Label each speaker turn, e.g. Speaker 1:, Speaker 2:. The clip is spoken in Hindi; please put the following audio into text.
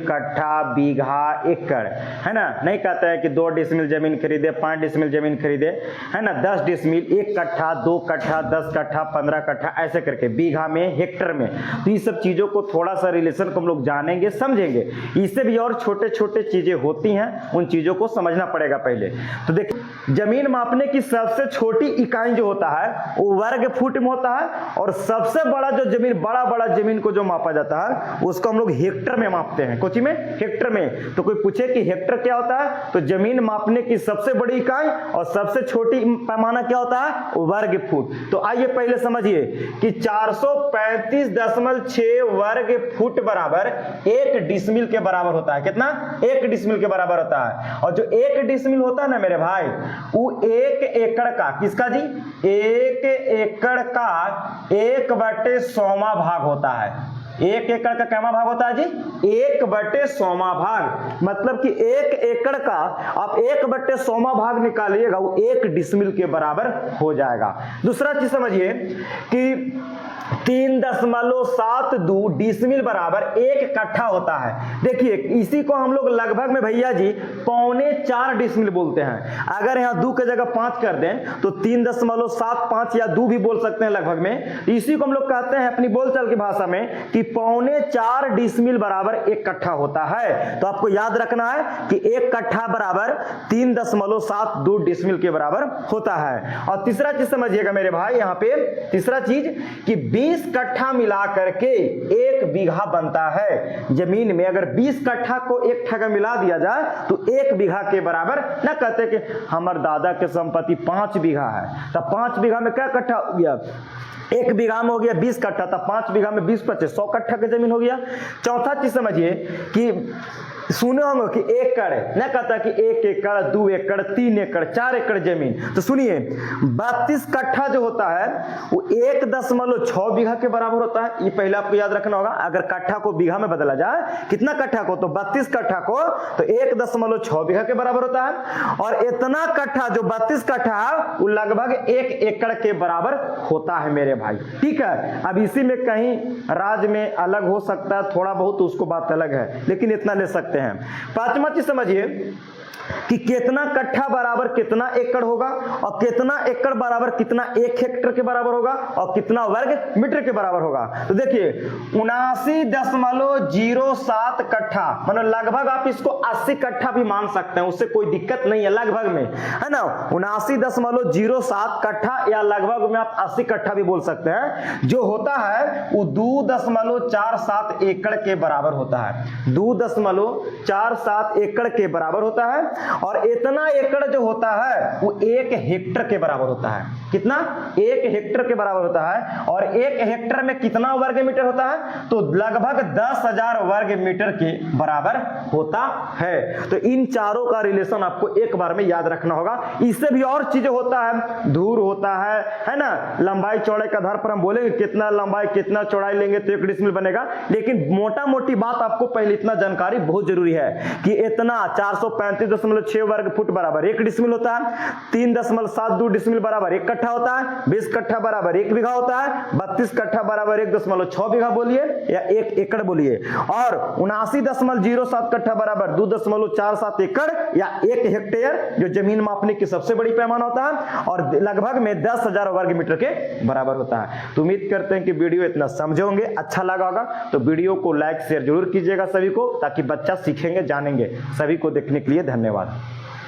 Speaker 1: कट्ठा, बीघा, एकड़, है ना। नहीं कहते हैं कि 2 डिसमिल जमीन खरीदे, 5 डिसमिल जमीन खरीदे, है ना, 10 डिसमिल, 1 कट्ठा, 2 कट्ठा, 10 कट्ठा, 15 कट्ठा, ऐसे करके बीघा में, हेक्टर में। तो ये सब चीजों को थोड़ा सा रिलेशन को हम लोग जानेंगे, समझेंगे। इससे भी और छोटे छोटे चीजें होती हैं, उन चीजों को समझना पड़ेगा पहले। तो देखिए, जमीन मापने की सबसे छोटी इकाई जो होता है वो वर्ग फुट में होता है, और सबसे बड़ा जो जमीन, बड़ा जमीन को जो मापा जाता है उसको हम लोग हेक्टर में मापते हैं। कोची में? हेक्टर में। तो कोई पूछे कि हेक्टर क्या होता है, तो जमीन मापने की सबसे बड़ी इकाई और सबसे छोटी पैमाना क्या होता है? वर्ग फुट। तो आइए पहले समझिए कि 435.6 वर्ग फुट बराबर 1 डिसमिल के बराबर होता है। कितना? 1 डिसमिल के बराबर होता है। और जो 1 डिसमिल होता है ना मेरे भाई, वो 1 एकड़ का, किसका जी? 1 एकड़ का 1/100वां भाग होता है। 1 एकड़ का कैमा भाग होता है जी? 1/100वां भाग। मतलब कि 1 एकड़ का आप 1/100वां भाग निकालिएगा, वो 1 डिसमिल के बराबर हो जाएगा। दूसरा चीज समझिए कि 3.72 डिसमिल बराबर 1 कट्ठा होता है। देखिए, इसी को हम लोग लगभग में भैया जी 3.25 डिसमिल बोलते हैं। अगर यहाँ 2 की जगह 5 कर दें तो 3.75 या 2 भी बोल सकते हैं लगभग में। इसी को हम लोग कहते हैं अपनी बोलचाल की भाषा में कि 3.25 डिसमिल बराबर 1 कट्ठा होता है। तो आपको याद रखना है कि 1 कट्ठा बराबर 3.72 डिसमिल के बराबर होता है। और तीसरा चीज समझिएगा मेरे भाई, यहाँ पे तीसरा चीज कि 20 कट्ठा मिला करके 1 बीघा बनता है। जमीन में अगर 20 कट्ठा को 1 ठगा मिला दिया जाए तो 1 बीघा के बराबर। ना कहते कि हमारे दादा के संपत्ति 5 बीघा है, तब 5 बीघा में क्या कट्ठा हो गया? 1 बीघा में हो गया 20 कट्ठा, तब 5 बीघा में 20 25 100 कट्ठा की जमीन हो गया। चौथा चीज समझिए कि सुने होंगे कि एकड़, ना कहता कि 1 एकड़, 2 एकड़, 3 एकड़, 4 एकड़ जमीन। तो सुनिए, 32 कट्ठा जो होता है वो 1.6 बीघा के बराबर होता है। ये पहले आपको याद रखना होगा। अगर कट्ठा को बीघा में बदला जाए, कितना कट्ठा को? तो 32 कट्ठा को तो 1.6 बीघा के बराबर होता है। और इतना कट्ठा जो 32 कट्ठा है वो लगभग 1 एकड़ के बराबर होता है मेरे भाई। ठीक है, अब इसी में कहीं राज्य में अलग हो सकता है थोड़ा बहुत, उसको बात अलग है, लेकिन इतना ले सकते हैं। पांचवा चीज समझिए कि कितना कट्ठा बराबर कितना एकड़ होगा, और कितना एकड़ बराबर कितना 1 हेक्टर के बराबर होगा, और कितना वर्ग मीटर के बराबर होगा। तो देखिए 79.07 कट्ठा, मतलब लगभग आप इसको 80 कट्ठा भी मान सकते हैं, उससे कोई दिक्कत नहीं है, लगभग में, है ना। 79.07 कट्ठा या लगभग में आप 80 कट्ठा भी बोल सकते हैं, जो होता है वो 2.47 एकड़ के बराबर होता है। 2.47 एकड़ के बराबर होता है। और इतना एकड़ जो होता है वो 1 हेक्टर के बराबर होता है। कितना? 1 हेक्टर के बराबर होता है। और 1 हेक्टर में कितना वर्ग मीटर होता है? तो लगभग 10,000 वर्ग मीटर के बराबर होता है। तो इन चारों का रिलेशन आपको एक बार में याद रखना होगा। इससे भी और चीजें होता है, धूर होता है ना, लंबाई चौड़ाई के आधार पर हम बोलेंगे कितना लंबाई कितना चौड़ाई लेंगे तो 1 डिसमिल बनेगा। लेकिन मोटा मोटी बात आपको पहले इतना जानकारी बहुत जरूरी है कि इतना 435.6 वर्ग फुट बराबर 1 डिसमिल होता है। 3.72 डिसमिल बराबर 1 कट्ठा होता है। 20 कट्ठा बराबर 1 बीघा होता है। 32 कट्ठा बराबर 1.6 बीघा बोलिए या 1 एकड़ बोलिए। और 79.07 कट्ठा बराबर 2.47 एकड़ या 1 हेक्टेयर, जो जमीन मापने की सबसे बड़ी पैमाना होता है, और लगभग में 10,000 वर्ग मीटर के बराबर होता है। तो उम्मीद करते हैं कि वीडियो इतना समझे होंगे, अच्छा लगा होगा। तो वीडियो को लाइक शेयर जरूर कीजिएगा सभी को, ताकि बच्चा सीखेंगे जानेंगे। सभी को देखने के लिए धन्यवाद।